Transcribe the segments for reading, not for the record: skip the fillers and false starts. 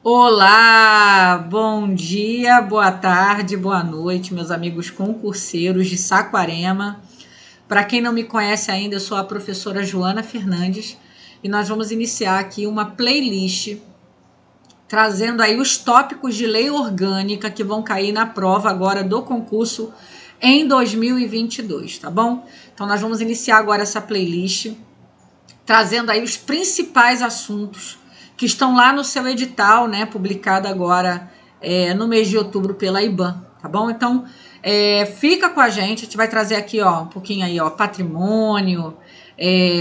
Olá, bom dia, boa tarde, boa noite, meus amigos concurseiros de Saquarema. Para quem não me conhece ainda, eu sou a professora Joana Fernandes e nós vamos iniciar aqui uma playlist trazendo aí os tópicos de lei orgânica que vão cair na prova agora do concurso em 2022, tá bom? Então nós vamos iniciar agora essa playlist trazendo aí os principais assuntos que estão lá no seu edital, né, publicado agora no mês de outubro pela IBAM, tá bom? Então, fica com a gente vai trazer aqui, ó, um pouquinho aí, ó, patrimônio,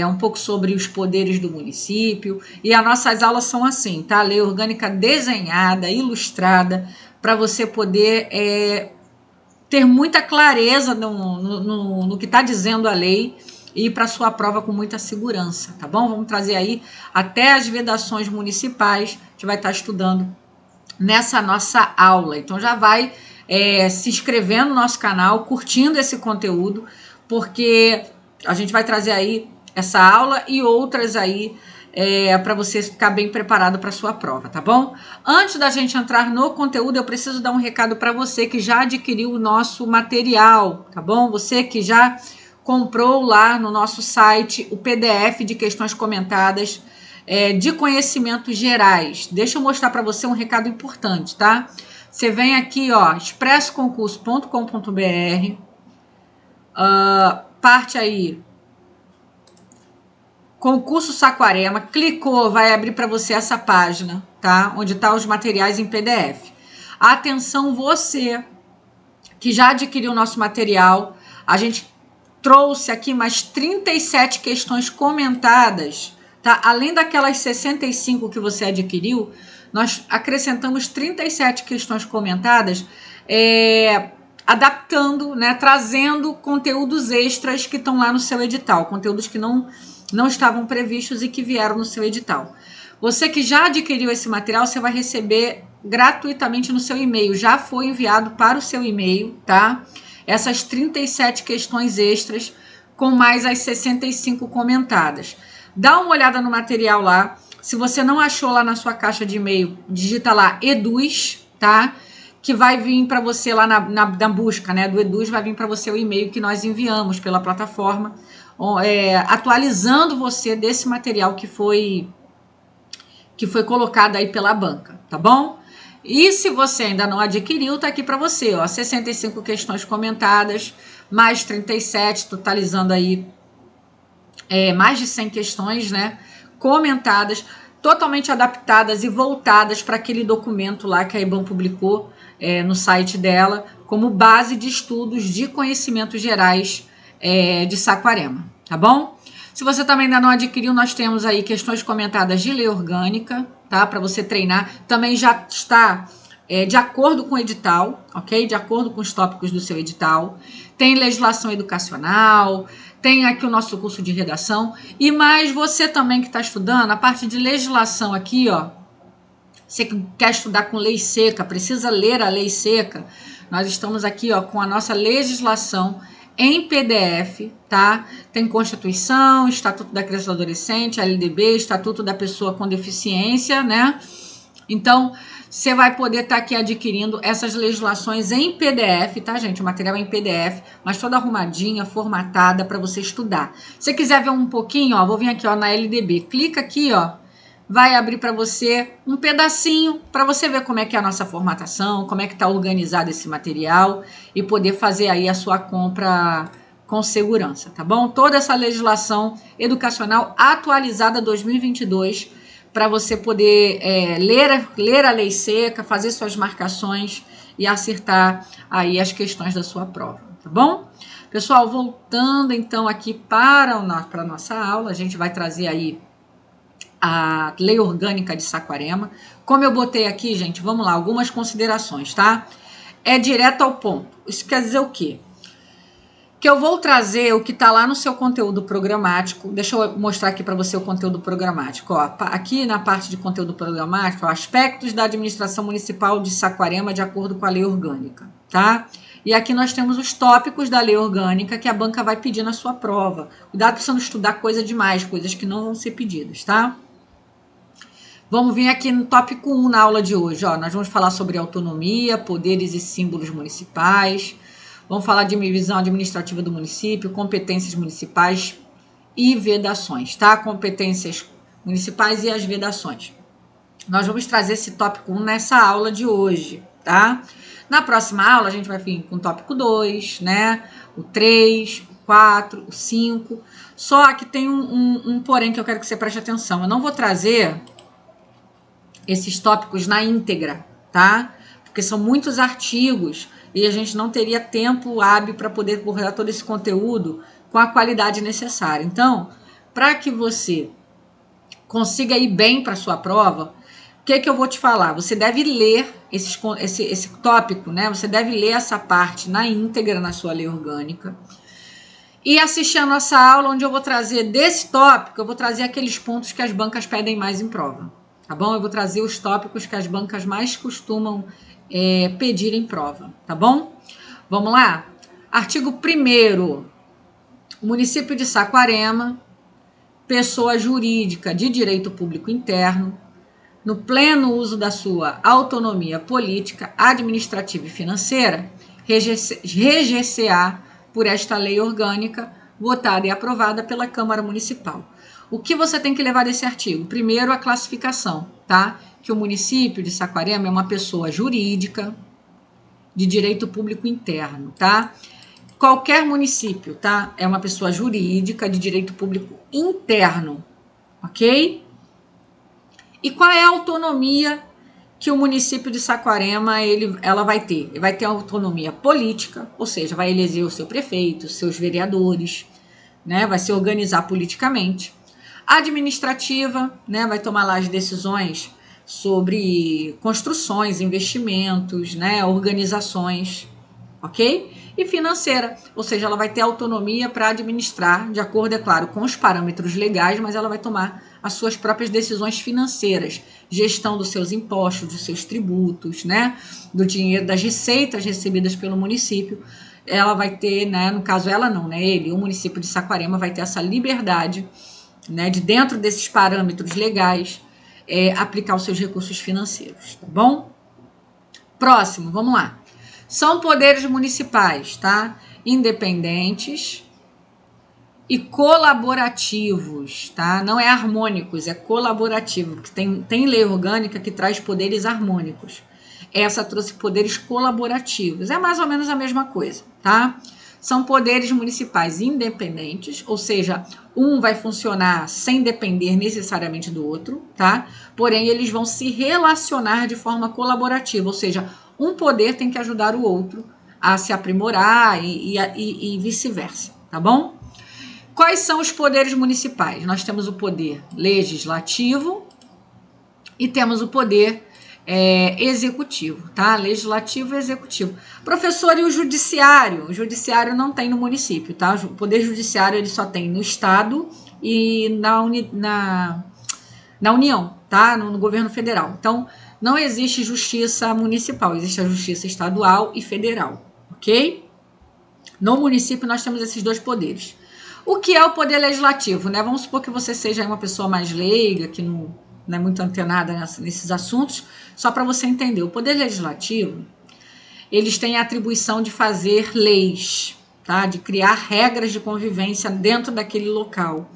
um pouco sobre os poderes do município, e as nossas aulas são assim, tá? Lei orgânica desenhada, ilustrada, para você poder ter muita clareza no que está dizendo a lei, e ir para sua prova com muita segurança, tá bom? Vamos trazer aí até as vedações municipais, a gente vai estar estudando nessa nossa aula. Então já vai se inscrevendo no nosso canal, curtindo esse conteúdo, porque a gente vai trazer aí essa aula e outras aí para você ficar bem preparado para a sua prova, tá bom? Antes da gente entrar no conteúdo, eu preciso dar um recado para você que já adquiriu o nosso material, tá bom? Você que já comprou lá no nosso site o PDF de questões comentadas de conhecimentos gerais. Deixa eu mostrar para você um recado importante, tá? Você vem aqui, ó, expressoconcurso.com.br, parte aí, concurso Saquarema, clicou, vai abrir para você essa página, tá? Onde tá os materiais em PDF. Atenção você que já adquiriu o nosso material, a gente trouxe aqui mais 37 questões comentadas, tá? Além daquelas 65 que você adquiriu, nós acrescentamos 37 questões comentadas, adaptando, né, trazendo conteúdos extras que estão lá no seu edital, conteúdos que não estavam previstos e que vieram no seu edital. Você que já adquiriu esse material, você vai receber gratuitamente no seu e-mail, já foi enviado para o seu e-mail, tá? Essas 37 questões extras com mais as 65 comentadas. Dá uma olhada no material lá. Se você não achou lá na sua caixa de e-mail, digita lá Eduz, tá? Que vai vir para você lá na busca, né, do Eduz, vai vir para você o e-mail que nós enviamos pela plataforma, atualizando você desse material que foi colocado aí pela banca, tá bom? E se você ainda não adquiriu, tá aqui para você, ó, 65 questões comentadas, mais 37, totalizando aí mais de 100 questões, né, comentadas, totalmente adaptadas e voltadas para aquele documento lá que a IBAM publicou no site dela, como base de estudos de conhecimentos gerais de Saquarema, tá bom? Se você também ainda não adquiriu, nós temos aí questões comentadas de lei orgânica, tá? Para você treinar. Também já está de acordo com o edital, ok? De acordo com os tópicos do seu edital. Tem legislação educacional, tem aqui o nosso curso de redação. E mais você também que está estudando, a parte de legislação aqui, ó. Você que quer estudar com lei seca, precisa ler a lei seca. Nós estamos aqui, ó, com a nossa legislação em PDF, tá? Tem Constituição, Estatuto da Criança e do Adolescente, LDB, Estatuto da Pessoa com Deficiência, né? Então, você vai poder estar aqui adquirindo essas legislações em PDF, tá, gente? O material é em PDF, mas toda arrumadinha, formatada para você estudar. Se você quiser ver um pouquinho, ó, vou vir aqui, ó, na LDB. Clica aqui, ó. Vai abrir para você um pedacinho para você ver como é que é a nossa formatação, como é que está organizado esse material e poder fazer aí a sua compra com segurança, tá bom? Toda essa legislação educacional atualizada 2022 para você poder ler a lei seca, fazer suas marcações e acertar aí as questões da sua prova, tá bom? Pessoal, voltando então aqui para a nossa aula, a gente vai trazer aí a lei orgânica de Saquarema. Como eu botei aqui, gente, vamos lá, algumas considerações, tá? É direto ao ponto. Isso quer dizer o quê? Que eu vou trazer o que está lá no seu conteúdo programático. Deixa eu mostrar aqui para você o conteúdo programático. Ó, aqui na parte de conteúdo programático, ó, aspectos da administração municipal de Saquarema de acordo com a lei orgânica, tá? E aqui nós temos os tópicos da lei orgânica que a banca vai pedir na sua prova. Cuidado para você não estudar coisa demais, coisas que não vão ser pedidas, tá? Vamos vir aqui no tópico 1 na aula de hoje. Ó, nós vamos falar sobre autonomia, poderes e símbolos municipais. Vamos falar de visão administrativa do município, competências municipais e vedações, tá? Competências municipais e as vedações. Nós vamos trazer esse tópico 1 nessa aula de hoje, tá? Na próxima aula, a gente vai vir com o tópico 2, né? O 3, o 4, o 5. Só que tem um porém que eu quero que você preste atenção. Eu não vou trazer esses tópicos na íntegra, tá? Porque são muitos artigos e a gente não teria tempo hábil para poder abordar todo esse conteúdo com a qualidade necessária. Então, para que você consiga ir bem para a sua prova, o que eu vou te falar? Você deve ler esse tópico, né? Você deve ler essa parte na íntegra na sua lei orgânica e assistir a nossa aula, onde eu vou trazer desse tópico, eu vou trazer aqueles pontos que as bancas pedem mais em prova, tá bom? Eu vou trazer os tópicos que as bancas mais costumam pedir em prova, tá bom? Vamos lá? Artigo 1º. O município de Saquarema, pessoa jurídica de direito público interno, no pleno uso da sua autonomia política, administrativa e financeira, reger-se-á por esta lei orgânica, votada e aprovada pela Câmara Municipal. O que você tem que levar desse artigo? Primeiro, a classificação, tá? Que o município de Saquarema é uma pessoa jurídica de direito público interno, tá? Qualquer município, tá? É uma pessoa jurídica de direito público interno, ok? E qual é a autonomia que o município de Saquarema ela vai ter? Ele vai ter autonomia política, ou seja, vai eleger o seu prefeito, seus vereadores, né? Vai se organizar politicamente. Administrativa, né? Vai tomar lá as decisões sobre construções, investimentos, né? Organizações, ok? E financeira, ou seja, ela vai ter autonomia para administrar, de acordo, é claro, com os parâmetros legais, mas ela vai tomar as suas próprias decisões financeiras, gestão dos seus impostos, dos seus tributos, né? Do dinheiro, das receitas recebidas pelo município. Ela vai ter, né? No caso, ela não, né? O município de Saquarema vai ter essa liberdade, né? De dentro desses parâmetros legais, aplicar os seus recursos financeiros, tá bom? Próximo, vamos lá. São poderes municipais, tá? Independentes e colaborativos, tá? Não é harmônicos, é colaborativo, porque tem lei orgânica que traz poderes harmônicos. Essa trouxe poderes colaborativos. É mais ou menos a mesma coisa, tá? São poderes municipais independentes, ou seja, um vai funcionar sem depender necessariamente do outro, tá? Porém, eles vão se relacionar de forma colaborativa, ou seja, um poder tem que ajudar o outro a se aprimorar e vice-versa, tá bom? Quais são os poderes municipais? Nós temos o poder legislativo e temos o poder executivo, tá? Legislativo e executivo. Professor, e o judiciário? O judiciário não tem no município, tá? O poder judiciário ele só tem no estado e na União, tá? No governo federal. Então, não existe justiça municipal, existe a justiça estadual e federal, ok? No município nós temos esses dois poderes. O que é o poder legislativo, né? Vamos supor que você seja uma pessoa mais leiga, que não é muito antenada nesses assuntos, só para você entender. O poder legislativo, eles têm a atribuição de fazer leis, tá? De criar regras de convivência dentro daquele local.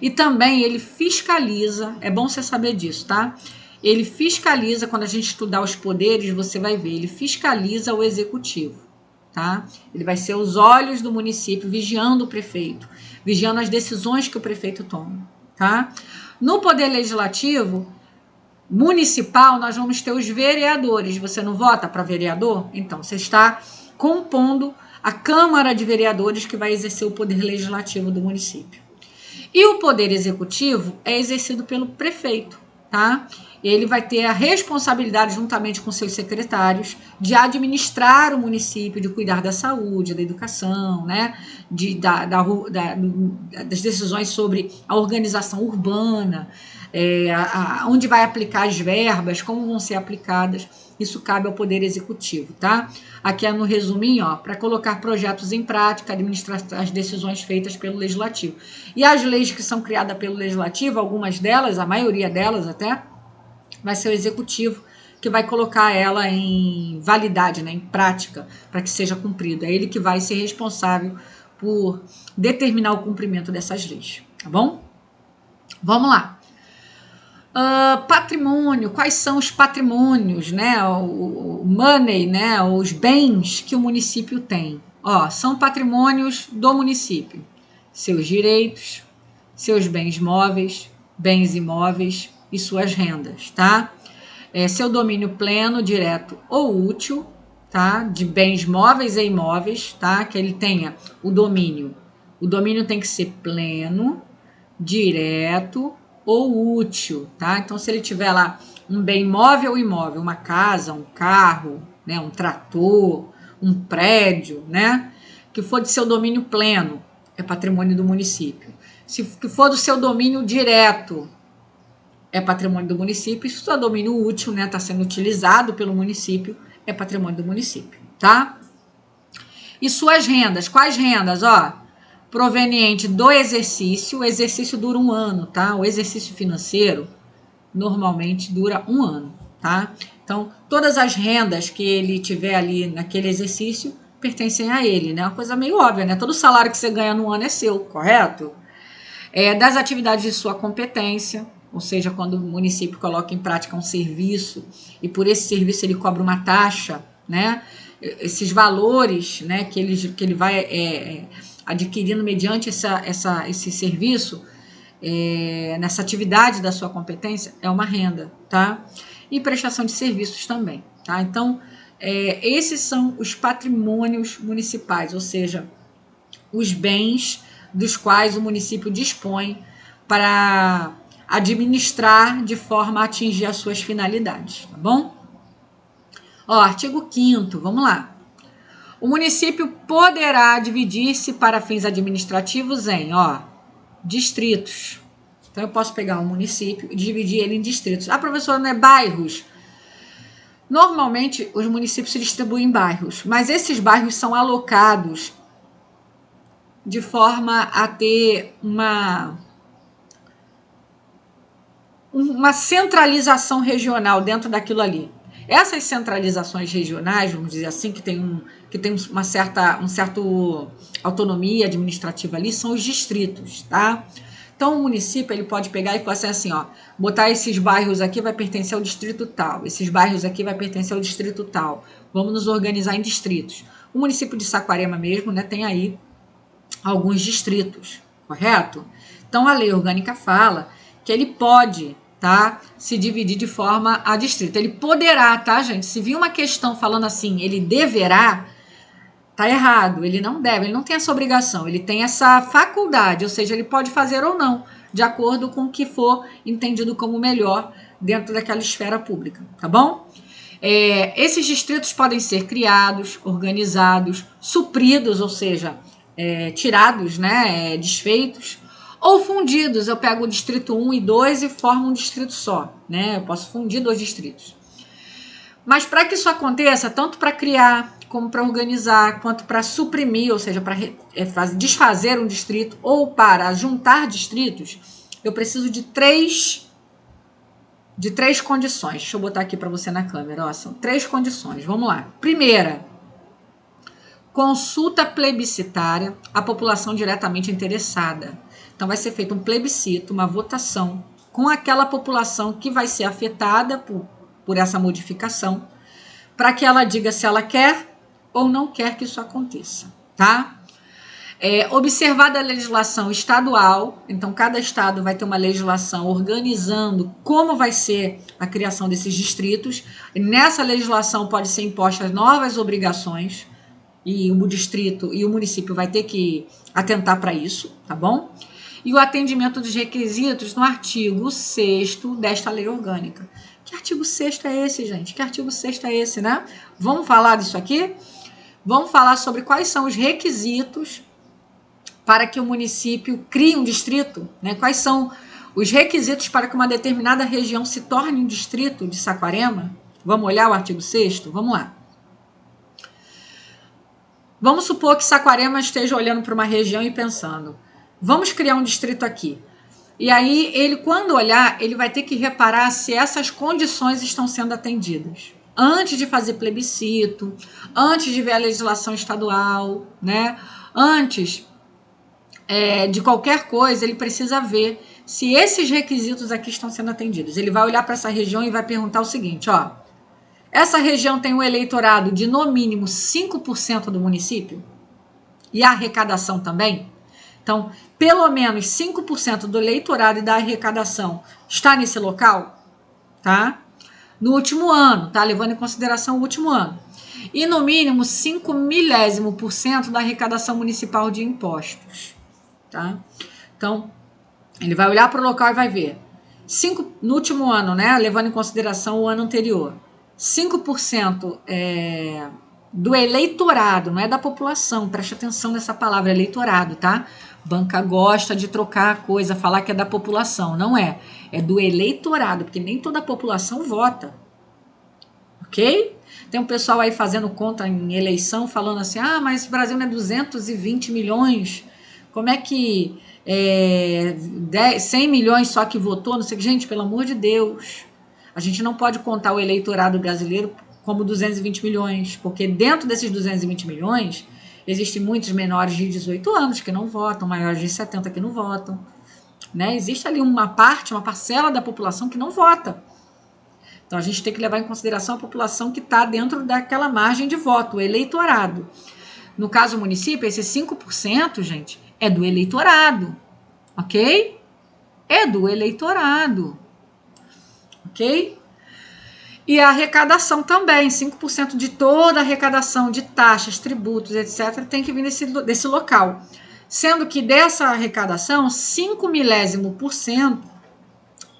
E também ele fiscaliza, é bom você saber disso, tá? Ele fiscaliza, quando a gente estudar os poderes, você vai ver, ele fiscaliza o executivo, tá? Ele vai ser os olhos do município, vigiando o prefeito, vigiando as decisões que o prefeito toma, tá? No poder legislativo municipal, nós vamos ter os vereadores. Você não vota para vereador? Então, você está compondo a Câmara de Vereadores que vai exercer o poder legislativo do município. E o poder executivo é exercido pelo prefeito, tá? Ele vai ter a responsabilidade, juntamente com seus secretários, de administrar o município, de cuidar da saúde, da educação, né? Das decisões sobre a organização urbana, onde vai aplicar as verbas, como vão ser aplicadas. Isso cabe ao Poder Executivo, tá? Aqui é no resuminho, ó, para colocar projetos em prática, administrar as decisões feitas pelo Legislativo. E as leis que são criadas pelo Legislativo, algumas delas, a maioria delas até, vai ser o executivo que vai colocar ela em validade, né, em prática, para que seja cumprido. É ele que vai ser responsável por determinar o cumprimento dessas leis, tá bom? Vamos lá. Patrimônio, quais são os patrimônios, né, o money, né, os bens que o município tem? São patrimônios do município, seus direitos, seus bens móveis, bens imóveis e suas rendas, tá? Seu domínio pleno, direto ou útil, tá? De bens móveis e imóveis, tá? Que ele tenha o domínio. O domínio tem que ser pleno, direto ou útil, tá? Então, se ele tiver lá um bem móvel ou imóvel, uma casa, um carro, né? Um trator, um prédio, né? Que for de seu domínio pleno, é patrimônio do município. Se for do seu domínio direto, é patrimônio do município. Se for domínio útil, né, está sendo utilizado pelo município, é patrimônio do município, tá? E suas rendas, quais rendas? Proveniente do exercício, o exercício dura 1 ano, tá? O exercício financeiro normalmente dura 1 ano, tá? Então, todas as rendas que ele tiver ali naquele exercício pertencem a ele, né? Uma coisa meio óbvia, né? Todo salário que você ganha no ano é seu, correto? Das atividades de sua competência, ou seja, quando o município coloca em prática um serviço e por esse serviço ele cobra uma taxa, né? Esses valores, né, que ele vai adquirindo mediante esse serviço, nessa atividade da sua competência, é uma renda, tá? E prestação de serviços também, tá? Então, esses são os patrimônios municipais, ou seja, os bens dos quais o município dispõe para administrar de forma a atingir as suas finalidades, tá bom? Artigo 5º, vamos lá. O município poderá dividir-se para fins administrativos em, distritos. Então, eu posso pegar um município e dividir ele em distritos. Professora, não é bairros? Normalmente, os municípios se distribuem em bairros, mas esses bairros são alocados de forma a ter uma centralização regional dentro daquilo ali. Essas centralizações regionais, vamos dizer assim, que tem uma certa autonomia administrativa ali, são os distritos, tá? Então, o município ele pode pegar e falar assim, botar esses bairros aqui vai pertencer ao distrito tal, esses bairros aqui vai pertencer ao distrito tal. Vamos nos organizar em distritos. O município de Saquarema mesmo, né, tem aí alguns distritos, correto? Então, a lei orgânica fala que ele pode, tá, se dividir de forma a distrito. Ele poderá, tá, gente? Se vir uma questão falando assim, ele deverá, tá errado. Ele não deve, ele não tem essa obrigação, ele tem essa faculdade, ou seja, ele pode fazer ou não, de acordo com o que for entendido como melhor dentro daquela esfera pública, tá bom? Esses distritos podem ser criados, organizados, supridos, ou seja, tirados, né, desfeitos, ou fundidos. Eu pego o distrito 1 e 2 e formo um distrito só, né? Eu posso fundir 2 distritos. Mas para que isso aconteça, tanto para criar, como para organizar, quanto para suprimir, ou seja, para desfazer um distrito, ou para juntar distritos, eu preciso de três condições. Deixa eu botar aqui para você na câmera. São 3 condições. Vamos lá. Primeira, consulta plebiscitária à população diretamente interessada. Então, vai ser feito um plebiscito, uma votação com aquela população que vai ser afetada por essa modificação, para que ela diga se ela quer ou não quer que isso aconteça, tá? Observada a legislação estadual, então cada estado vai ter uma legislação organizando como vai ser a criação desses distritos, e nessa legislação pode ser impostas novas obrigações, e o distrito e o município vai ter que atentar para isso, tá bom? E o atendimento dos requisitos no artigo 6º desta lei orgânica. Que artigo 6º é esse, gente? Que artigo 6º é esse, né? Vamos falar disso aqui? Vamos falar sobre quais são os requisitos para que o município crie um distrito, né? Quais são os requisitos para que uma determinada região se torne um distrito de Saquarema? Vamos olhar o artigo 6º? Vamos lá. Vamos supor que Saquarema esteja olhando para uma região e pensando, vamos criar um distrito aqui. E aí, ele, quando olhar, ele vai ter que reparar se essas condições estão sendo atendidas. Antes de fazer plebiscito, antes de ver a legislação estadual, né? Antes de qualquer coisa, ele precisa ver se esses requisitos aqui estão sendo atendidos. Ele vai olhar para essa região e vai perguntar o seguinte, ó. Essa região tem um eleitorado de, no mínimo, 5% do município? E a arrecadação também? Então, pelo menos 5% do eleitorado e da arrecadação está nesse local, tá? No último ano, tá? Levando em consideração o último ano. E no mínimo 0,05% da arrecadação municipal de impostos, tá? Então, ele vai olhar para o local e vai ver. No último ano, né? Levando em consideração o ano anterior. 5% do eleitorado, não é da população, preste atenção nessa palavra, eleitorado, tá? Banca gosta de trocar a coisa, falar que é da população, não é. É do eleitorado, porque nem toda a população vota, ok? Tem um pessoal aí fazendo conta em eleição, falando assim, ah, mas o Brasil não é 220 milhões, como é que 100 milhões só que votou, não sei, gente, pelo amor de Deus, a gente não pode contar o eleitorado brasileiro como 220 milhões, porque dentro desses 220 milhões, existem muitos menores de 18 anos que não votam, maiores de 70 que não votam, né? Existe ali uma parcela da população que não vota. Então, a gente tem que levar em consideração a população que está dentro daquela margem de voto, o eleitorado. No caso do município, esse 5%, gente, é do eleitorado, ok? É do eleitorado, ok? E a arrecadação também, 5% de toda a arrecadação de taxas, tributos, etc., tem que vir desse local. Sendo que dessa arrecadação, 0,05%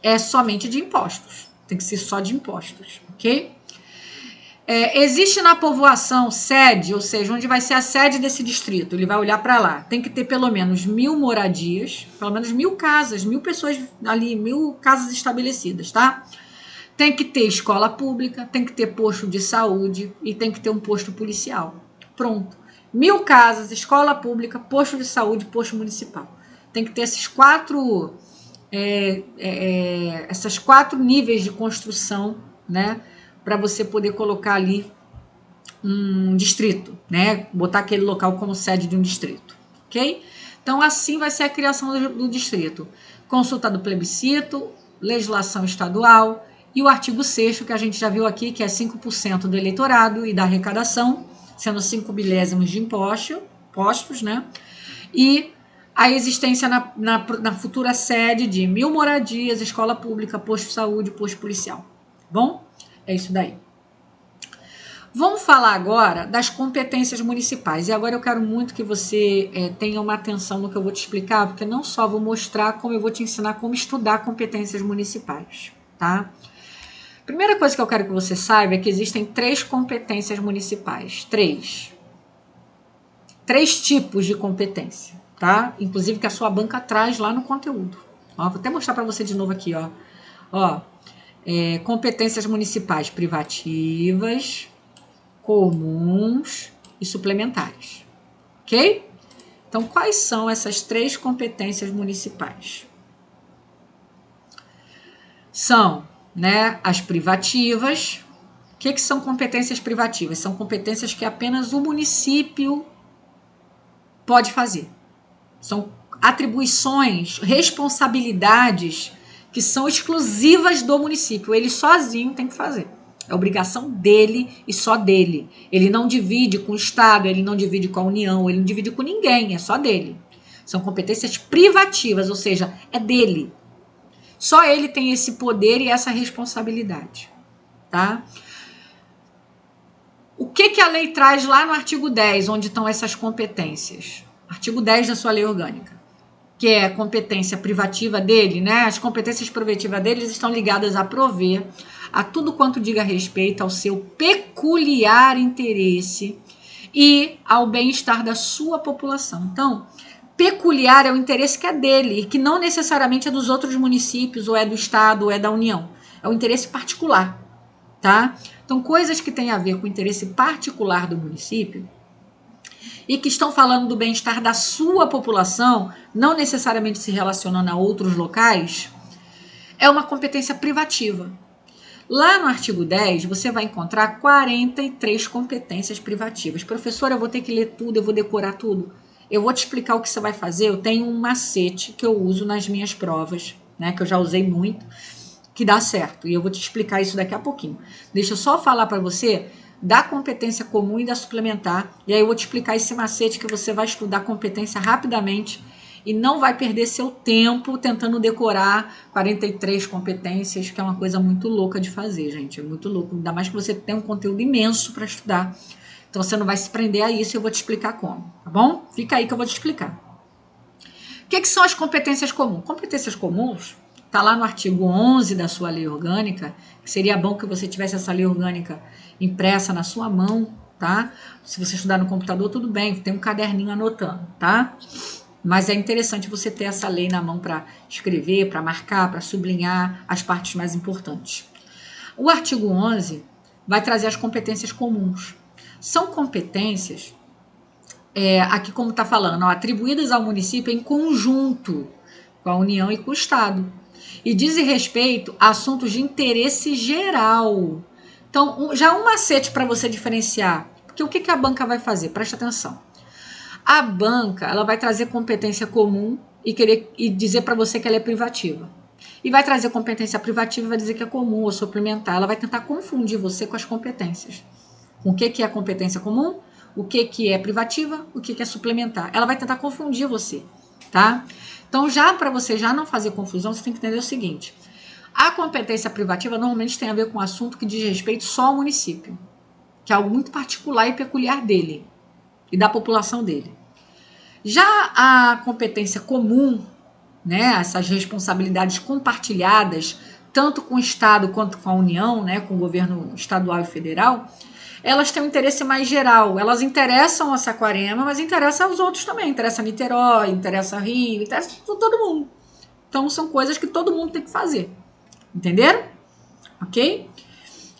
é somente de impostos. Tem que ser só de impostos, ok? Existe na povoação sede, ou seja, onde vai ser a sede desse distrito, ele vai olhar para lá. Tem que ter pelo menos 1.000 moradias, pelo menos 1.000 casas, 1.000 pessoas ali, 1.000 casas estabelecidas, tá? Tem que ter escola pública, tem que ter posto de saúde e tem que ter um posto policial. Pronto. 1.000 casas, escola pública, posto de saúde, posto municipal. Tem que ter esses essas quatro níveis de construção, né? Para você poder colocar ali um distrito, né? Botar aquele local como sede de um distrito, ok? Então, assim vai ser a criação do distrito. Consulta do plebiscito, legislação estadual, e o artigo 6º, que a gente já viu aqui, que é 5% do eleitorado e da arrecadação, sendo 5 milésimos de impostos, né? E a existência na futura sede de 1.000 moradias, escola pública, posto de saúde, posto policial. Bom, é isso daí. Vamos falar agora das competências municipais. E agora eu quero muito que você tenha uma atenção no que eu vou te explicar, porque não só vou mostrar, como eu vou te ensinar como estudar competências municipais, tá? Primeira coisa que eu quero que você saiba é que existem 3 competências municipais. 3 tipos de competência, tá? Inclusive que a sua banca traz lá no conteúdo. Ó, vou até mostrar para você de novo aqui, ó. Competências municipais privativas, comuns e suplementares, ok? Então, quais são essas 3 competências municipais? São, né, as privativas. O que são competências privativas? São competências que apenas o município pode fazer. São atribuições, responsabilidades que são exclusivas do município. Ele sozinho tem que fazer. É obrigação dele e só dele. Ele não divide com o Estado, ele não divide com a União, ele não divide com ninguém, é só dele. São competências privativas, ou seja, é dele. Só ele tem esse poder e essa responsabilidade, tá? O que a lei traz lá no artigo 10, onde estão essas competências? Artigo 10 da sua lei orgânica, que é a competência privativa dele, né? As competências privativas deles estão ligadas a prover a tudo quanto diga respeito ao seu peculiar interesse e ao bem-estar da sua população. Então, peculiar é o interesse que é dele e que não necessariamente é dos outros municípios, ou é do Estado, ou é da União. É o interesse particular, tá? Então, coisas que têm a ver com o interesse particular do município, e que estão falando do bem-estar da sua população, não necessariamente se relacionando a outros locais, é uma competência privativa. Lá no artigo 10, você vai encontrar 43 competências privativas. Professora, eu vou ter que ler tudo, eu vou decorar tudo. Eu vou te explicar o que você vai fazer. Eu tenho um macete que eu uso nas minhas provas, né, que eu já usei muito, que dá certo. E eu vou te explicar isso daqui a pouquinho. Deixa eu só falar para você da competência comum e da suplementar. E aí eu vou te explicar esse macete que você vai estudar competência rapidamente e não vai perder seu tempo tentando decorar 43 competências, que é uma coisa muito louca de fazer, gente. É muito louco. Ainda mais que você tem um conteúdo imenso para estudar. Então você não vai se prender a isso e eu vou te explicar como, tá bom? Fica aí que eu vou te explicar. O que são as competências comuns? Competências comuns está lá no artigo 11 da sua lei orgânica, que seria bom que você tivesse essa lei orgânica impressa na sua mão, tá? Se você estudar no computador, tudo bem, tem um caderninho anotando, tá? Mas é interessante você ter essa lei na mão para escrever, para marcar, para sublinhar as partes mais importantes. O artigo 11 vai trazer as competências comuns. São competências, aqui como está falando, atribuídas ao município em conjunto com a União e com o Estado. E dizem respeito a assuntos de interesse geral. Então, já um macete para você diferenciar. Porque o que a banca vai fazer? Presta atenção. A banca, ela vai trazer competência comum e dizer para você que ela é privativa. E vai trazer competência privativa e vai dizer que é comum ou suplementar. Ela vai tentar confundir você com as competências. Com o que é competência comum, o que é privativa, o que é suplementar. Ela vai tentar confundir você, tá? Então, já para você já não fazer confusão, você tem que entender o seguinte. A competência privativa normalmente tem a ver com um assunto que diz respeito só ao município, que é algo muito particular e peculiar dele e da população dele. Já a competência comum, né, essas responsabilidades compartilhadas, tanto com o Estado quanto com a União, né, com o governo estadual e federal, elas têm um interesse mais geral. Elas interessam a Saquarema, mas interessam aos outros também. Interessa a Niterói, interessa a Rio, interessa todo mundo. Então, são coisas que todo mundo tem que fazer. Entenderam? Ok?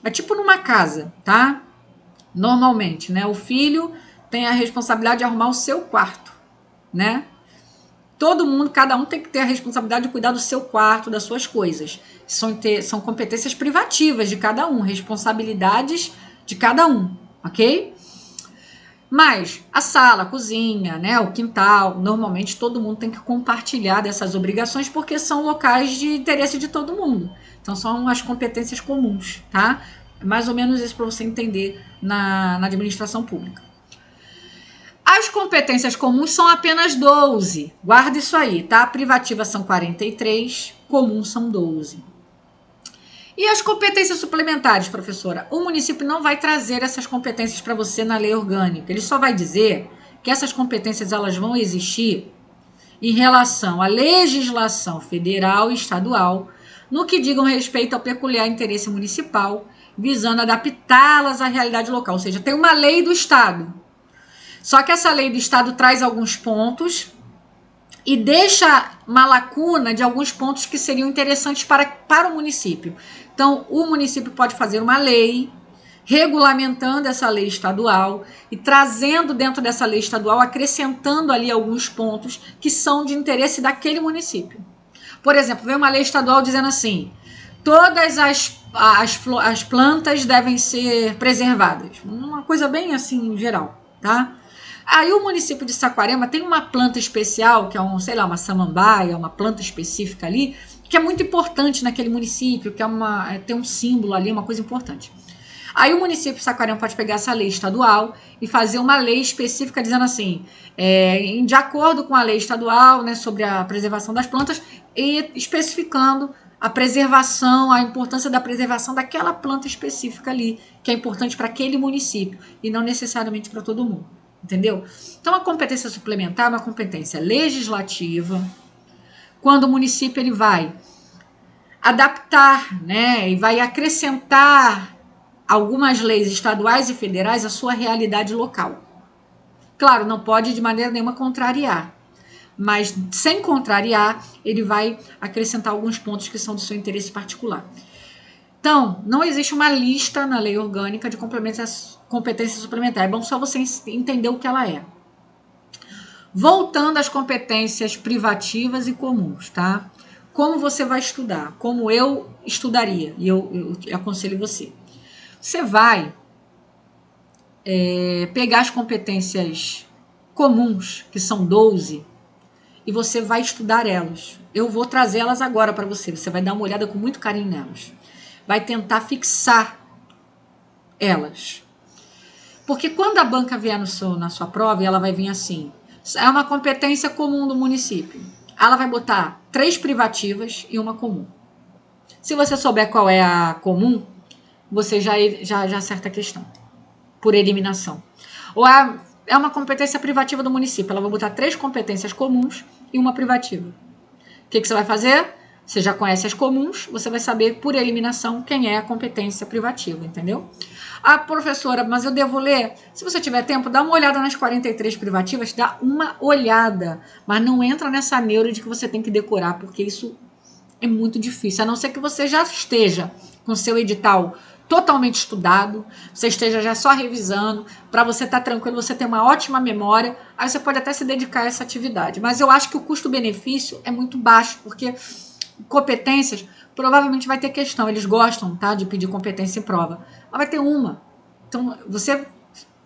É tipo numa casa, tá? Normalmente, né? O filho tem a responsabilidade de arrumar o seu quarto, né? Todo mundo, cada um tem que ter a responsabilidade de cuidar do seu quarto, das suas coisas. São competências privativas de cada um, responsabilidades de cada um, ok? Mas a sala, a cozinha, né, o quintal, normalmente todo mundo tem que compartilhar dessas obrigações porque são locais de interesse de todo mundo. Então são as competências comuns, tá? É mais ou menos isso para você entender na administração pública. As competências comuns são apenas 12. Guarda isso aí, tá? Privativas são 43, comuns são 12. E as competências suplementares, professora? O município não vai trazer essas competências para você na lei orgânica. Ele só vai dizer que essas competências elas vão existir em relação à legislação federal e estadual, no que digam respeito ao peculiar interesse municipal, visando adaptá-las à realidade local. Ou seja, tem uma lei do Estado. Só que essa lei do Estado traz alguns pontos e deixa uma lacuna de alguns pontos que seriam interessantes para o município. Então, o município pode fazer uma lei, regulamentando essa lei estadual e trazendo dentro dessa lei estadual, acrescentando ali alguns pontos que são de interesse daquele município. Por exemplo, vem uma lei estadual dizendo assim, todas as plantas devem ser preservadas. Uma coisa bem assim, geral, tá? Aí o município de Saquarema tem uma planta especial, que é uma samambaia, uma planta específica ali, que é muito importante naquele município, que tem um símbolo ali, uma coisa importante. Aí o município de Saquarema pode pegar essa lei estadual e fazer uma lei específica dizendo assim, de acordo com a lei estadual, né, sobre a preservação das plantas, e especificando a preservação, a importância da preservação daquela planta específica ali, que é importante para aquele município, e não necessariamente para todo mundo. Entendeu? Então, a competência suplementar é uma competência legislativa, quando o município ele vai adaptar, né, e vai acrescentar algumas leis estaduais e federais à sua realidade local. Claro, não pode de maneira nenhuma contrariar, mas sem contrariar, ele vai acrescentar alguns pontos que são do seu interesse particular. Então, não existe uma lista na lei orgânica de competência suplementar. É bom só você entender o que ela é, Voltando às competências privativas e comuns, tá? Como você vai estudar? Como eu estudaria? E eu aconselho você. Você vai pegar as competências comuns, que são 12, e você vai estudar elas. Eu vou trazer elas agora para você. Você vai dar uma olhada com muito carinho nelas. Vai tentar fixar elas. Porque quando a banca vier na sua prova, ela vai vir assim, é uma competência comum do município. Ela vai botar 3 privativas e uma comum. Se você souber qual é a comum, você já acerta a questão, por eliminação. Ou é uma competência privativa do município, ela vai botar 3 competências comuns e uma privativa. O que você vai fazer? Você já conhece as comuns, você vai saber por eliminação quem é a competência privativa, entendeu? Ah, professora, mas eu devo ler? Se você tiver tempo, dá uma olhada nas 43 privativas, dá uma olhada, mas não entra nessa neura de que você tem que decorar, porque isso é muito difícil, a não ser que você já esteja com seu edital totalmente estudado, você esteja já só revisando, para você estar tranquilo, você ter uma ótima memória, aí você pode até se dedicar a essa atividade. Mas eu acho que o custo-benefício é muito baixo, porque competências, provavelmente vai ter questão, eles gostam, tá, de pedir competência em prova, mas vai ter uma. Então, você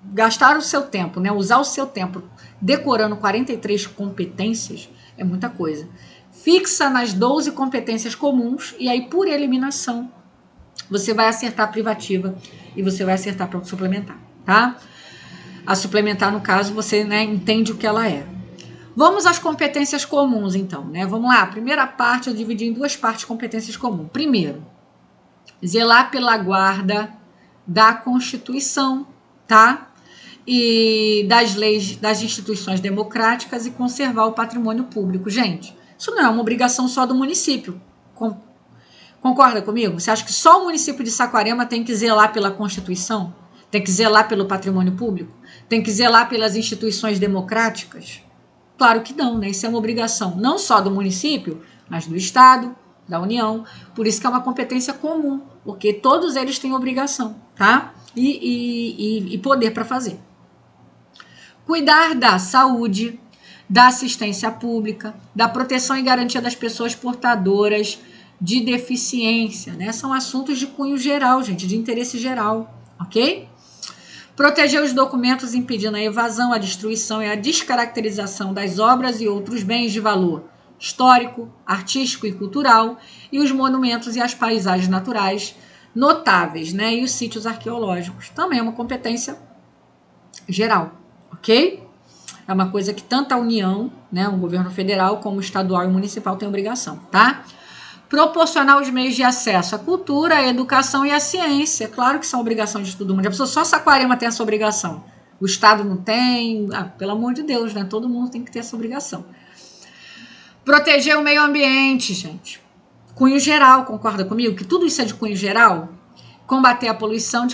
gastar o seu tempo, né, usar o seu tempo decorando 43 competências é muita coisa. Fixa nas 12 competências comuns e aí, por eliminação, você vai acertar a privativa e você vai acertar para suplementar, tá? A suplementar, no caso, você, né, entende o que ela é. Vamos às competências comuns, então, né? Vamos lá, a primeira parte eu dividi em 2 partes competências comuns. Primeiro, zelar pela guarda da Constituição, tá? E das leis das instituições democráticas e conservar o patrimônio público. Gente, isso não é uma obrigação só do município. Concorda comigo? Você acha que só o município de Saquarema tem que zelar pela Constituição? Tem que zelar pelo patrimônio público? Tem que zelar pelas instituições democráticas? Claro que não, né? Isso é uma obrigação não só do município, mas do Estado, da União. Por isso que é uma competência comum, porque todos eles têm obrigação, tá? E poder para fazer. Cuidar da saúde, da assistência pública, da proteção e garantia das pessoas portadoras de deficiência, né? São assuntos de cunho geral, gente, de interesse geral, ok? Proteger os documentos impedindo a evasão, a destruição e a descaracterização das obras e outros bens de valor histórico, artístico e cultural, e os monumentos e as paisagens naturais notáveis, né? E os sítios arqueológicos. Também é uma competência geral, ok? É uma coisa que tanto a União, né, o governo federal, como o estadual e o municipal têm obrigação, tá? Proporcionar os meios de acesso à cultura, à educação e à ciência. Claro que são obrigações de todo mundo. A pessoa só Saquarema tem essa obrigação. O Estado não tem. Ah, pelo amor de Deus, né? Todo mundo tem que ter essa obrigação. Proteger o meio ambiente, gente. Cunho geral, concorda comigo? Que tudo isso é de cunho geral? Combater a poluição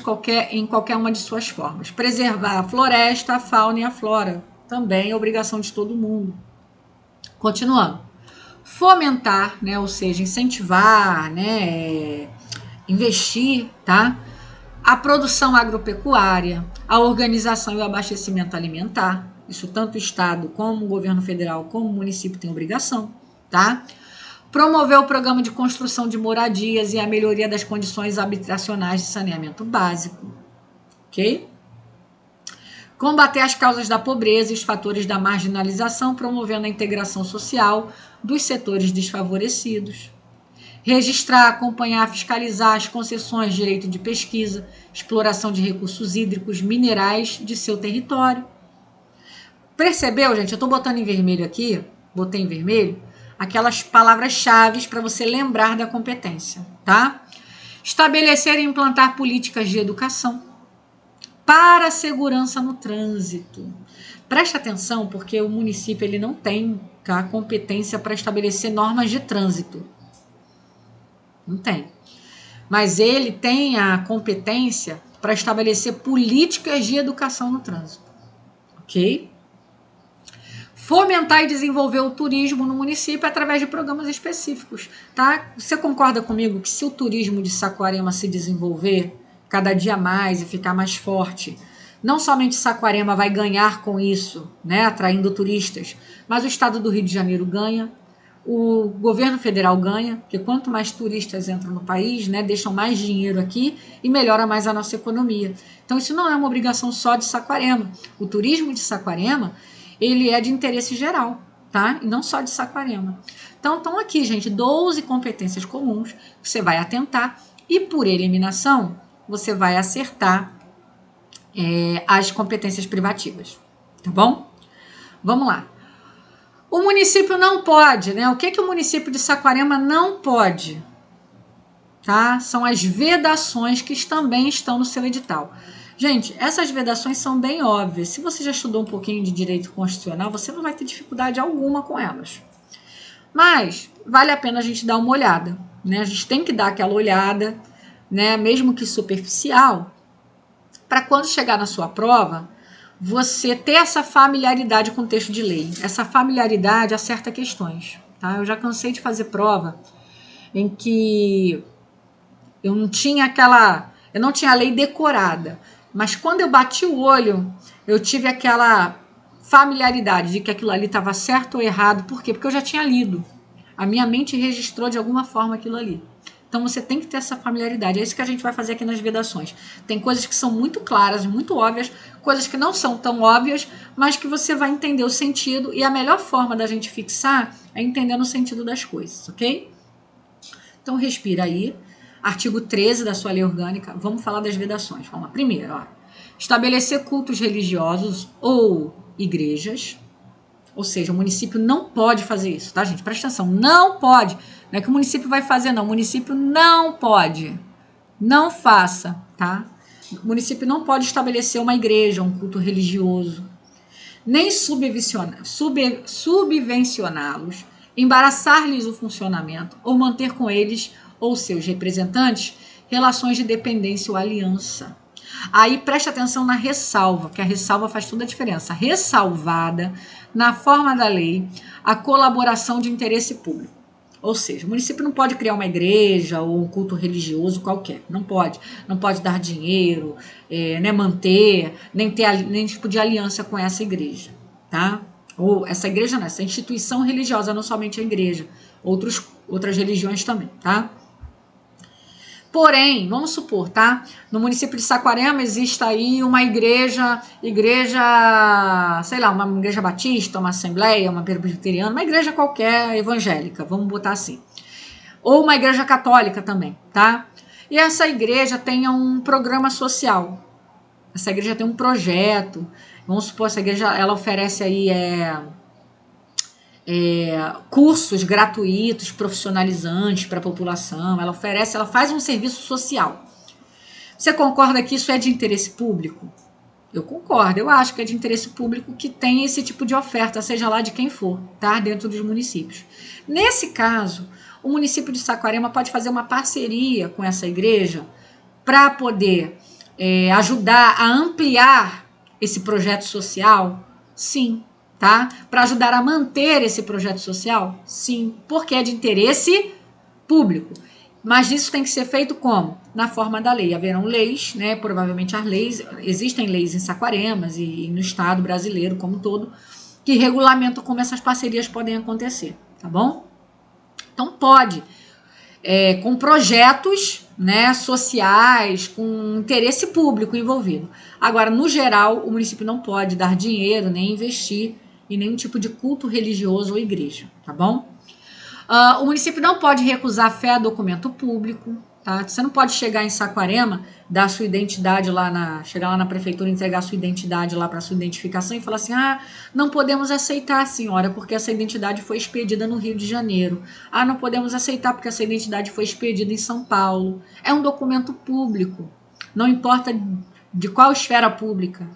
em qualquer uma de suas formas. Preservar a floresta, a fauna e a flora. Também é obrigação de todo mundo. Continuando. Fomentar, né, ou seja, incentivar, né, investir, tá? A produção agropecuária, a organização e o abastecimento alimentar. Isso tanto o Estado como o governo federal como o município tem obrigação, tá? Promover o programa de construção de moradias e a melhoria das condições habitacionais de saneamento básico, ok? Combater as causas da pobreza e os fatores da marginalização, promovendo a integração social dos setores desfavorecidos. Registrar, acompanhar, fiscalizar as concessões de direito de pesquisa, exploração de recursos hídricos, minerais de seu território. Percebeu, gente? Eu estou botando em vermelho aqui, botei em vermelho, aquelas palavras-chave para você lembrar da competência, tá? Estabelecer e implantar políticas de educação para a segurança no trânsito. Presta atenção, porque o município ele não tem a competência para estabelecer normas de trânsito. Não tem. Mas ele tem a competência para estabelecer políticas de educação no trânsito. Ok? Fomentar e desenvolver o turismo no município através de programas específicos. Tá? Você concorda comigo que se o turismo de Saquarema se desenvolver cada dia mais e ficar mais forte, Não somente Saquarema vai ganhar com isso, né, atraindo turistas, mas o estado do Rio de Janeiro ganha, o governo federal ganha, porque quanto mais turistas entram no país, né, deixam mais dinheiro aqui e melhora mais a nossa economia. Então isso não é uma obrigação só de Saquarema. O turismo de Saquarema, ele é de interesse geral, tá? E não só de Saquarema. Então estão aqui, gente, 12 competências comuns que você vai atentar e por eliminação você vai acertar as competências privativas, tá bom? Vamos lá. O município não pode, né? O que o município de Saquarema não pode? Tá? São as vedações que também estão no seu edital. Gente, essas vedações são bem óbvias. Se você já estudou um pouquinho de direito constitucional, você não vai ter dificuldade alguma com elas. Mas vale a pena a gente dar uma olhada, né? A gente tem que dar aquela olhada, né? Mesmo que superficial, para quando chegar na sua prova, você ter essa familiaridade com o texto de lei. Essa familiaridade acerta questões, tá? Eu já cansei de fazer prova em que eu não tinha a lei decorada, mas quando eu bati o olho, eu tive aquela familiaridade de que aquilo ali estava certo ou errado. Por quê? Porque eu já tinha lido. A minha mente registrou de alguma forma aquilo ali. Então você tem que ter essa familiaridade. É isso que a gente vai fazer aqui nas vedações. Tem coisas que são muito claras, muito óbvias, coisas que não são tão óbvias, mas que você vai entender o sentido, e a melhor forma da gente fixar é entendendo o sentido das coisas, ok? Então respira aí. Artigo 13 da sua lei orgânica. Vamos falar das vedações. Vamos lá. Primeiro, estabelecer cultos religiosos ou igrejas. Ou seja, o município não pode fazer isso, tá, gente? Presta atenção, não pode. Não é que o município vai fazer, não. O município não pode. Não faça, tá? O município não pode estabelecer uma igreja, um culto religioso, nem subvencioná-los, embaraçar-lhes o funcionamento ou manter com eles ou seus representantes relações de dependência ou aliança. Aí preste atenção na ressalva, que a ressalva faz toda a diferença. Ressalvada, na forma da lei, a colaboração de interesse público. Ou seja, o município não pode criar uma igreja ou um culto religioso qualquer. Não pode. Não pode dar dinheiro, né, manter, nem ter nenhum tipo de aliança com essa igreja. Tá? Ou essa igreja não, essa instituição religiosa, não somente a igreja. Outras religiões também, tá? Porém, vamos supor, tá? No município de Saquarema existe aí uma igreja, sei lá, uma igreja batista, uma assembleia, uma presbiteriana, uma igreja qualquer evangélica, vamos botar assim. Ou uma igreja católica também, tá? E essa igreja tem um programa social. Essa igreja tem um projeto. Vamos supor, essa igreja, ela oferece aí cursos gratuitos, profissionalizantes para a população, ela faz um serviço social. Você concorda que isso é de interesse público? Eu concordo, eu acho que é de interesse público que tem esse tipo de oferta, seja lá de quem for, tá? Dentro dos municípios. Nesse caso, o município de Saquarema pode fazer uma parceria com essa igreja para poder ajudar a ampliar esse projeto social? Sim. Tá? Para ajudar a manter esse projeto social? Sim, porque é de interesse público. Mas isso tem que ser feito como? Na forma da lei. Haverão leis, né? Provavelmente as leis, existem leis em Saquarema e no estado brasileiro como um todo, que regulamentam como essas parcerias podem acontecer, tá bom? Então pode, com projetos, né, sociais, com interesse público envolvido. Agora, no geral, o município não pode dar dinheiro, nem investir em nenhum tipo de culto religioso ou igreja, tá bom? O município não pode recusar fé a documento público, tá? Você não pode chegar em Saquarema, dar sua identidade chegar lá na prefeitura, entregar sua identidade lá para sua identificação e falar assim, não podemos aceitar, senhora, porque essa identidade foi expedida no Rio de Janeiro. Não podemos aceitar porque essa identidade foi expedida em São Paulo. É um documento público, não importa de qual esfera pública.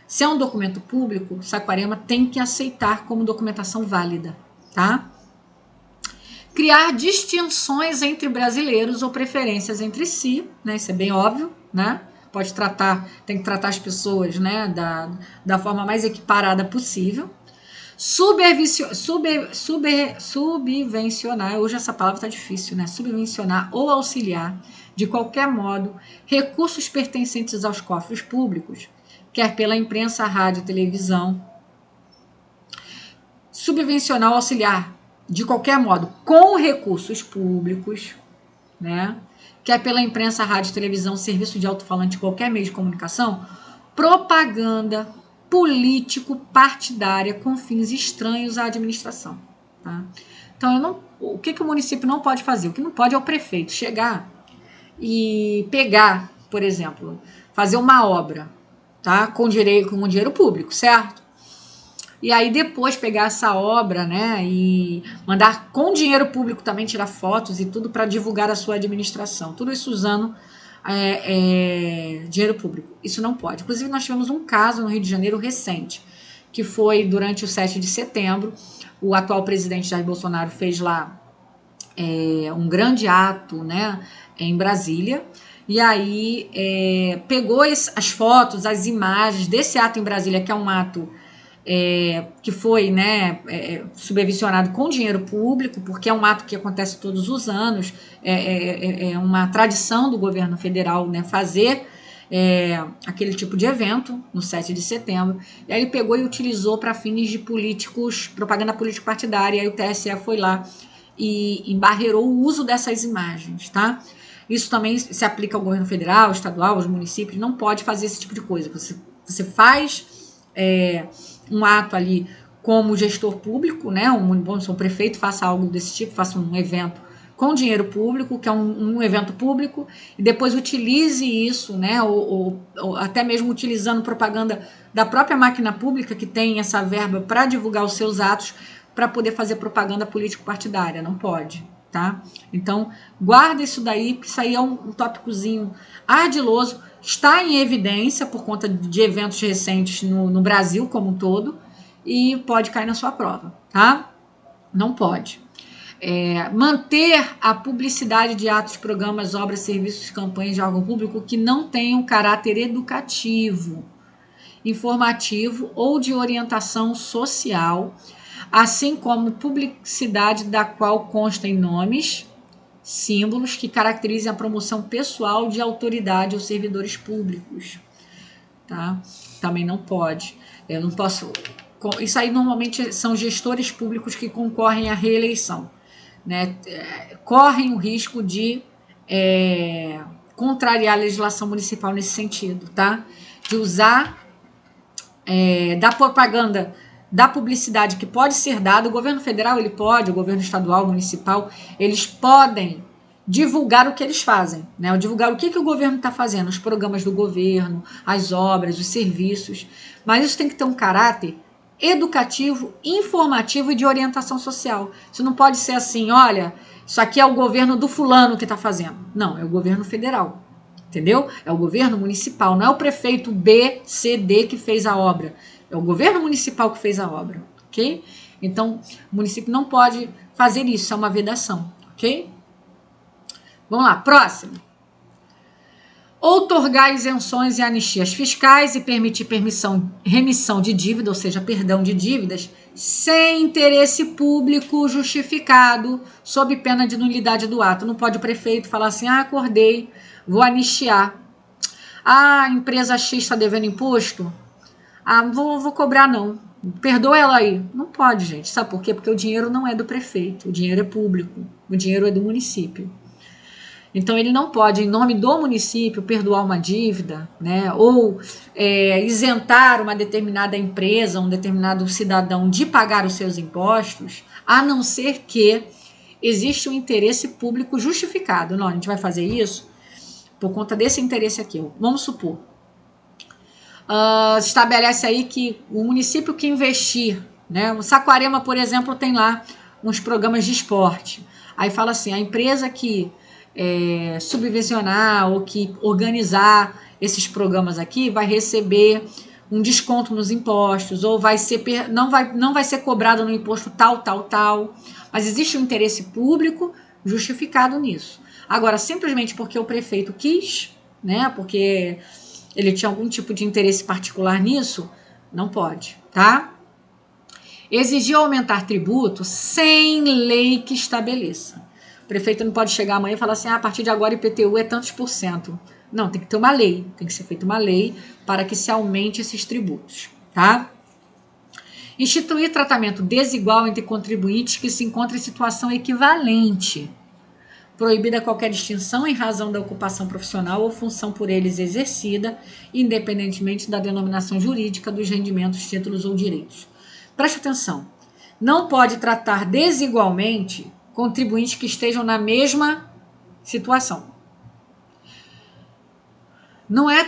Se é um documento público, Saquarema tem que aceitar como documentação válida, tá? Criar distinções entre brasileiros ou preferências entre si, né? Isso é bem óbvio, né? Tem que tratar as pessoas, né, da forma mais equiparada possível. Subvencionar, hoje essa palavra está difícil, né? Subvencionar ou auxiliar de qualquer modo, recursos pertencentes aos cofres públicos, quer pela imprensa, rádio, televisão, subvencionar ou auxiliar, de qualquer modo, com recursos públicos, né? Quer pela imprensa, rádio, televisão, serviço de alto-falante, qualquer meio de comunicação, propaganda político-partidária com fins estranhos à administração. Tá? Então, o que o município não pode fazer? O que não pode é o prefeito chegar e pegar, por exemplo, fazer uma obra, tá? com dinheiro público, certo? E aí depois pegar essa obra, né, e mandar com dinheiro público também tirar fotos e tudo para divulgar a sua administração. Tudo isso usando dinheiro público. Isso não pode. Inclusive nós tivemos um caso no Rio de Janeiro recente, que foi durante o 7 de setembro. O atual presidente Jair Bolsonaro fez lá um grande ato, né, em Brasília. E aí pegou as fotos, as imagens desse ato em Brasília, que é um ato que foi, né, subvencionado com dinheiro público, porque é um ato que acontece todos os anos, é uma tradição do governo federal, né, fazer aquele tipo de evento no 7 de setembro, e aí ele pegou e utilizou para fins de políticos, propaganda político-partidária, e aí o TSE foi lá e embarreirou o uso dessas imagens, tá? Isso também se aplica ao governo federal, estadual, aos municípios, não pode fazer esse tipo de coisa. Você faz um ato ali como gestor público, né? Um prefeito faça algo desse tipo, faça um evento com dinheiro público, que é um evento público, e depois utilize isso, né? Ou até mesmo utilizando propaganda da própria máquina pública, que tem essa verba para divulgar os seus atos, para poder fazer propaganda político-partidária. Não pode, tá? Então, guarda isso daí, porque isso aí é um tópicozinho ardiloso, está em evidência por conta de eventos recentes no Brasil como um todo, e pode cair na sua prova, tá? Não pode. Manter a publicidade de atos, programas, obras, serviços, campanhas de órgão público que não tenham caráter educativo, informativo ou de orientação social, assim como publicidade da qual constem nomes, símbolos que caracterizem a promoção pessoal de autoridade ou servidores públicos. Tá? Também não pode. Eu não posso. Isso aí normalmente são gestores públicos que concorrem à reeleição, né? Correm o risco de contrariar a legislação municipal nesse sentido, tá? De usar da propaganda, da publicidade que pode ser dada. O governo federal ele pode, o governo estadual, municipal, eles podem divulgar o que eles fazem, né? Divulgar o que o governo está fazendo, os programas do governo, as obras, os serviços, mas isso tem que ter um caráter educativo, informativo e de orientação social. Isso não pode ser assim, olha, isso aqui é o governo do fulano que está fazendo. Não, é o governo federal, entendeu? É o governo municipal, não é o prefeito B, C, D que fez a obra. É o governo municipal que fez a obra, ok? Então, o município não pode fazer isso, é uma vedação, ok? Vamos lá, próximo. Outorgar isenções e anistias fiscais e permitir remissão de dívida, ou seja, perdão de dívidas, sem interesse público justificado, sob pena de nulidade do ato. Não pode o prefeito falar assim, acordei, vou anistiar. A empresa X está devendo imposto? Vou cobrar não. Perdoa ela aí. Não pode, gente. Sabe por quê? Porque o dinheiro não é do prefeito, o dinheiro é público, o dinheiro é do município. Então, ele não pode, em nome do município, perdoar uma dívida, né? Ou isentar uma determinada empresa, um determinado cidadão de pagar os seus impostos, a não ser que existe um interesse público justificado. Não, a gente vai fazer isso por conta desse interesse aqui. Vamos supor. Estabelece aí que o município que investir, né? O Saquarema, por exemplo, tem lá uns programas de esporte. Aí fala assim, a empresa que subvencionar ou que organizar esses programas aqui vai receber um desconto nos impostos, ou não vai ser cobrado no imposto tal, mas existe um interesse público justificado nisso. Agora, simplesmente porque o prefeito quis, né, porque ele tinha algum tipo de interesse particular nisso, não pode, tá? Exigir aumentar tributo sem lei que estabeleça. prefeito não pode chegar amanhã e falar assim, a partir de agora IPTU é tantos por cento. Não, tem que ter uma lei, tem que ser feita uma lei para que se aumente esses tributos, tá? Instituir tratamento desigual entre contribuintes que se encontram em situação equivalente. Proibida qualquer distinção em razão da ocupação profissional ou função por eles exercida, independentemente da denominação jurídica dos rendimentos, títulos ou direitos. Preste atenção. Não pode tratar desigualmente contribuintes que estejam na mesma situação. Não é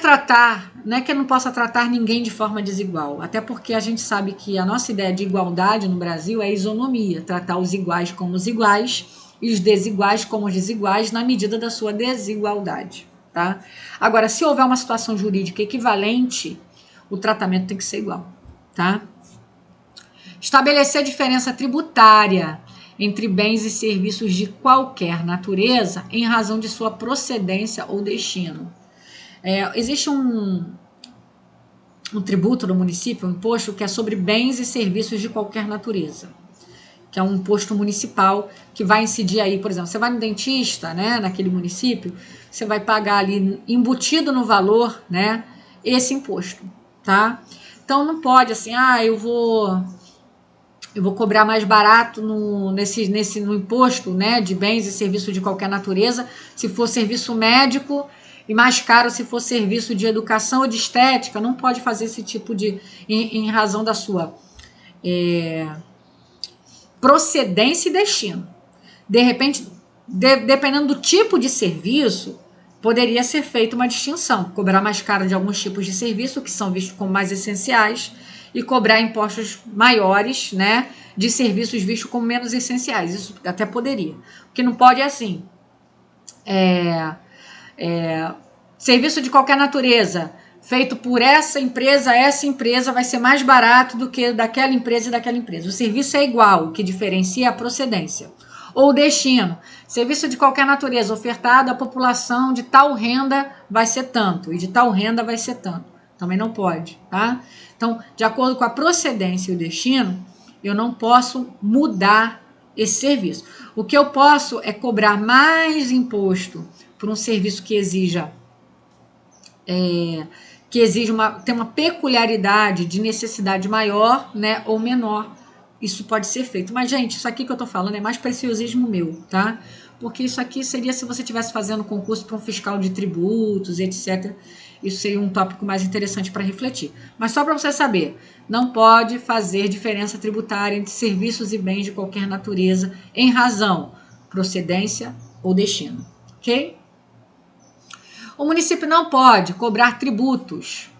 que eu não possa tratar ninguém de forma desigual, até porque a gente sabe que a nossa ideia de igualdade no Brasil é isonomia, tratar os iguais como os iguais e os desiguais como os desiguais na medida da sua desigualdade, tá? Agora, se houver uma situação jurídica equivalente, o tratamento tem que ser igual, tá? Estabelecer diferença tributária entre bens e serviços de qualquer natureza em razão de sua procedência ou destino. Existe um tributo no município, um imposto que é sobre bens e serviços de qualquer natureza, que é um imposto municipal que vai incidir aí, por exemplo, você vai no dentista, né, naquele município, você vai pagar ali, embutido no valor, né, esse imposto, tá? Então não pode assim, eu vou cobrar mais barato no imposto, né, de bens e serviços de qualquer natureza, se for serviço médico, e mais caro se for serviço de educação ou de estética. Não pode fazer esse tipo de... em razão da sua procedência e destino. De repente, dependendo do tipo de serviço, poderia ser feita uma distinção. Cobrar mais caro de alguns tipos de serviço, que são vistos como mais essenciais, e cobrar impostos maiores, né, de serviços vistos como menos essenciais. Isso até poderia. O que não pode é assim... serviço de qualquer natureza, feito por essa empresa vai ser mais barato do que daquela empresa e daquela empresa. O serviço é igual, o que diferencia é a procedência. Ou destino, serviço de qualquer natureza ofertado à população de tal renda vai ser tanto, e de tal renda vai ser tanto. Também não pode, tá? Então, de acordo com a procedência e o destino, eu não posso mudar esse serviço. O que eu posso é cobrar mais imposto por um serviço que exija tem uma peculiaridade de necessidade maior, né, ou menor. Isso pode ser feito. Mas, gente, isso aqui que eu tô falando é mais preciosismo meu, tá? Porque isso aqui seria se você estivesse fazendo concurso para um fiscal de tributos, etc. Isso seria um tópico mais interessante para refletir. Mas só para você saber, não pode fazer diferença tributária entre serviços e bens de qualquer natureza em razão, procedência ou destino, ok? O município não pode cobrar tributos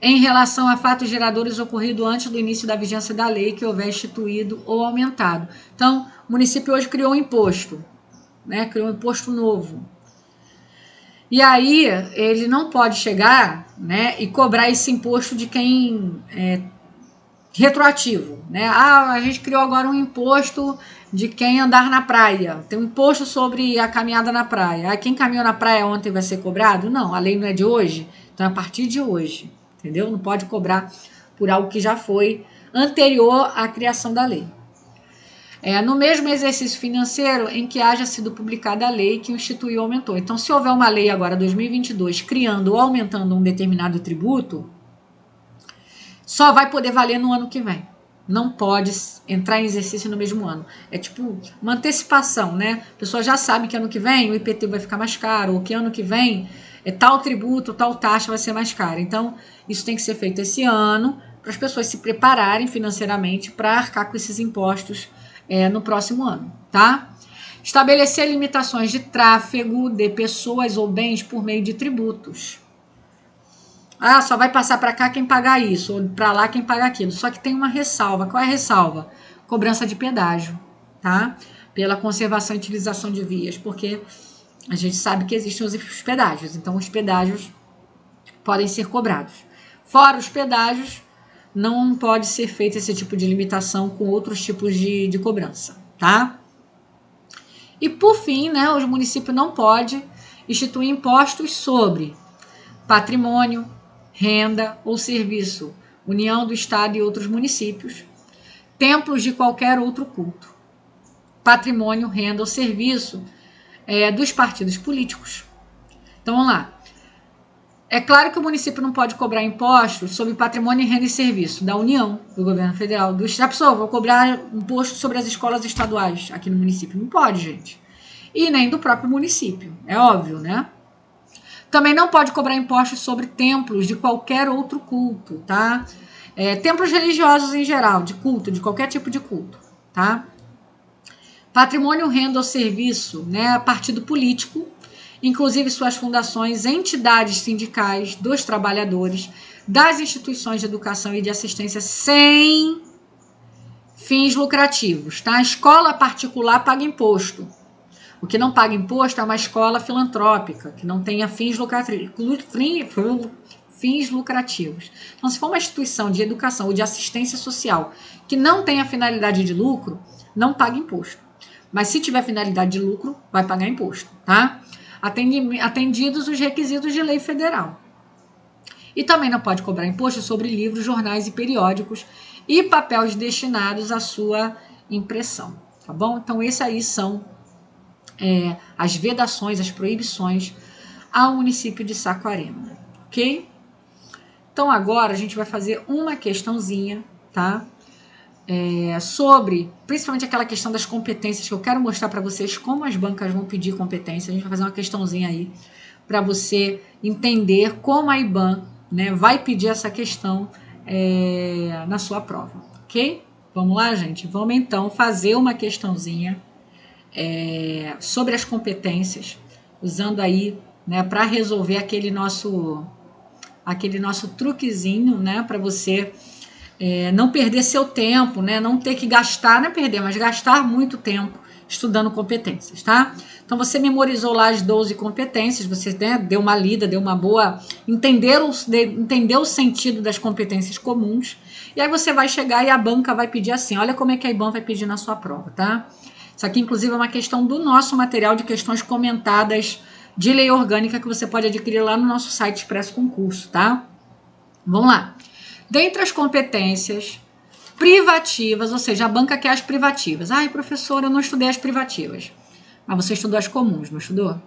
em relação a fatos geradores ocorridos antes do início da vigência da lei que houver instituído ou aumentado. Então, o município hoje criou um imposto, né? Criou um imposto novo. E aí, ele não pode chegar, né, e cobrar esse imposto de quem retroativo, né? A gente criou agora um imposto de quem andar na praia. Tem um imposto sobre a caminhada na praia. Quem caminhou na praia ontem vai ser cobrado? Não, a lei não é de hoje. Então, é a partir de hoje, entendeu? Não pode cobrar por algo que já foi anterior à criação da lei. No mesmo exercício financeiro em que haja sido publicada a lei que o instituiu ou aumentou. Então, se houver uma lei agora, 2022, criando ou aumentando um determinado tributo, só vai poder valer no ano que vem. Não pode entrar em exercício no mesmo ano. É tipo uma antecipação, né? A pessoa já sabe que ano que vem o IPTU vai ficar mais caro, ou que ano que vem tal tributo, tal taxa vai ser mais cara. Então, isso tem que ser feito esse ano, para as pessoas se prepararem financeiramente para arcar com esses impostos no próximo ano, tá? Estabelecer limitações de tráfego de pessoas ou bens por meio de tributos. Só vai passar para cá quem pagar isso, ou para lá quem paga aquilo. Só que tem uma ressalva. Qual é a ressalva? Cobrança de pedágio, tá? Pela conservação e utilização de vias, porque a gente sabe que existem os pedágios, então os pedágios podem ser cobrados. Fora os pedágios, não pode ser feito esse tipo de limitação com outros tipos de cobrança, tá? E por fim, né, os municípios não podem instituir impostos sobre patrimônio, renda ou serviço, União do Estado e outros municípios, templos de qualquer outro culto, patrimônio, renda ou serviço dos partidos políticos. Então, vamos lá. É claro que o município não pode cobrar impostos sobre patrimônio, renda e serviço da União, do governo federal, do Estado. Pessoal, vou cobrar imposto sobre as escolas estaduais aqui no município. Não pode, gente. E nem do próprio município, é óbvio, né? Também não pode cobrar impostos sobre templos de qualquer outro culto, tá? Templos religiosos em geral, de culto, de qualquer tipo de culto, tá? Patrimônio, renda ou serviço, né? Partido político, inclusive suas fundações, entidades sindicais, dos trabalhadores, das instituições de educação e de assistência sem fins lucrativos, tá? A escola particular paga imposto. O que não paga imposto é uma escola filantrópica, que não tenha fins lucrativos. Então, se for uma instituição de educação ou de assistência social que não tenha finalidade de lucro, não paga imposto. Mas se tiver finalidade de lucro, vai pagar imposto, tá? Atendidos os requisitos de lei federal. E também não pode cobrar imposto sobre livros, jornais e periódicos e papéis destinados à sua impressão, tá bom? Então, esses aí são as vedações, as proibições ao município de Saquarema, ok? Então, agora a gente vai fazer uma questãozinha, tá? Sobre, principalmente aquela questão das competências, que eu quero mostrar para vocês como as bancas vão pedir competência. A gente vai fazer uma questãozinha aí para você entender como a IBAN, né, vai pedir essa questão na sua prova, ok? Vamos lá, gente? Vamos então fazer uma questãozinha sobre as competências, usando aí, né, para resolver aquele nosso truquezinho, né, para você não perder seu tempo, né? Não ter que gastar, não é perder, mas gastar muito tempo estudando competências, tá? Então, você memorizou lá as 12 competências, você, né, deu uma lida, deu uma boa... Entendeu o sentido das competências comuns, e aí você vai chegar e a banca vai pedir assim, olha como é que a IBAN vai pedir na sua prova, tá? Isso aqui, inclusive, é uma questão do nosso material de questões comentadas de lei orgânica que você pode adquirir lá no nosso site Expresso Concurso, tá? Vamos lá. Dentre as competências privativas, ou seja, a banca quer as privativas. Ai, professor, eu não estudei as privativas. Mas você estudou as comuns, não estudou?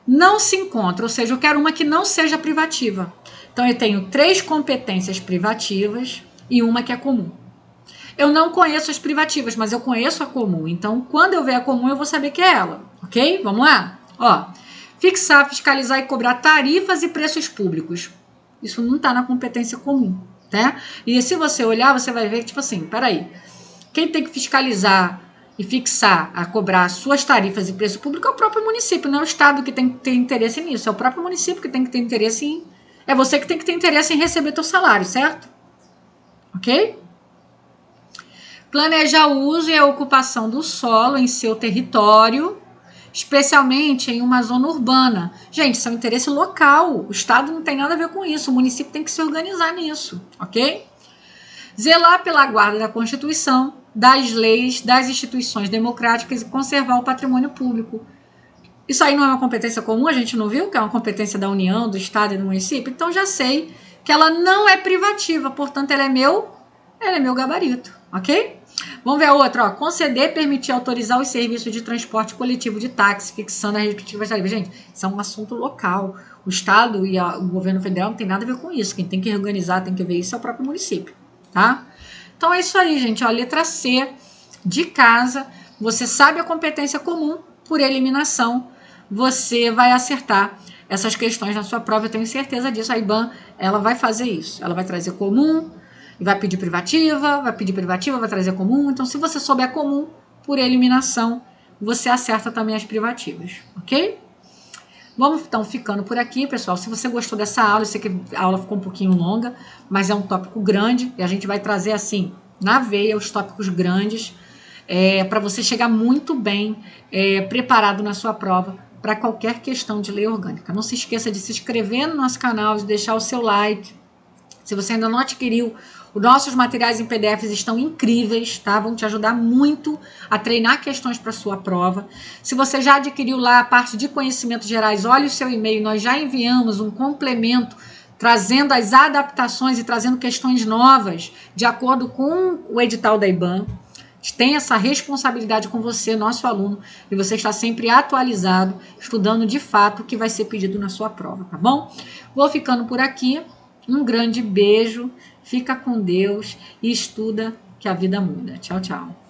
Não se encontra, ou seja, eu quero uma que não seja privativa. Então, eu tenho 3 competências privativas e uma que é comum. Eu não conheço as privativas, mas eu conheço a comum. Então, quando eu ver a comum, eu vou saber que é ela. Ok? Vamos lá? Ó, fixar, fiscalizar e cobrar tarifas e preços públicos. Isso não está na competência comum, tá? E se você olhar, você vai ver que, tipo assim, peraí, quem tem que fiscalizar e fixar, a cobrar suas tarifas e preço público é o próprio município, não é o Estado que tem que ter interesse nisso, é o próprio município que tem que ter interesse em... É você que tem que ter interesse em receber teu salário, certo? Ok? Planejar o uso e a ocupação do solo em seu território, especialmente em uma zona urbana. Gente, isso é um interesse local. O Estado não tem nada a ver com isso. O município tem que se organizar nisso, ok? Zelar pela guarda da Constituição, das leis, das instituições democráticas e conservar o patrimônio público. Isso aí não é uma competência comum? A gente não viu que é uma competência da União, do Estado e do município? Então já sei que ela não é privativa, portanto ela é meu gabarito, ok? Vamos ver a outra, ó. Conceder, permitir, autorizar os serviços de transporte coletivo de táxi, fixando as respectivas tarifas. Gente, isso é um assunto local. O Estado e o governo federal não tem nada a ver com isso. Quem tem que organizar, tem que ver isso é o próprio município, tá? Então é isso aí, gente. Ó, letra C, de casa, você sabe a competência comum, por eliminação, você vai acertar essas questões na sua prova. Eu tenho certeza disso. A IBAN, ela vai fazer isso. Ela vai trazer comum, e vai pedir privativa, vai trazer comum. Então, se você souber comum, por eliminação, você acerta também as privativas, ok? Vamos então ficando por aqui, pessoal. Se você gostou dessa aula, eu sei que a aula ficou um pouquinho longa, mas é um tópico grande e a gente vai trazer assim, na veia, os tópicos grandes, para você chegar muito bem preparado na sua prova para qualquer questão de lei orgânica. Não se esqueça de se inscrever no nosso canal, de deixar o seu like. Se você ainda não adquiriu, os nossos materiais em PDFs estão incríveis, tá? Vão te ajudar muito a treinar questões para sua prova. Se você já adquiriu lá a parte de conhecimentos gerais, olhe o seu e-mail, nós já enviamos um complemento trazendo as adaptações e trazendo questões novas de acordo com o edital da IBAN. tem essa responsabilidade com você, nosso aluno, e você está sempre atualizado, estudando de fato o que vai ser pedido na sua prova, tá bom? Vou ficando por aqui. Um grande beijo, fica com Deus e estuda que a vida muda. Tchau, tchau.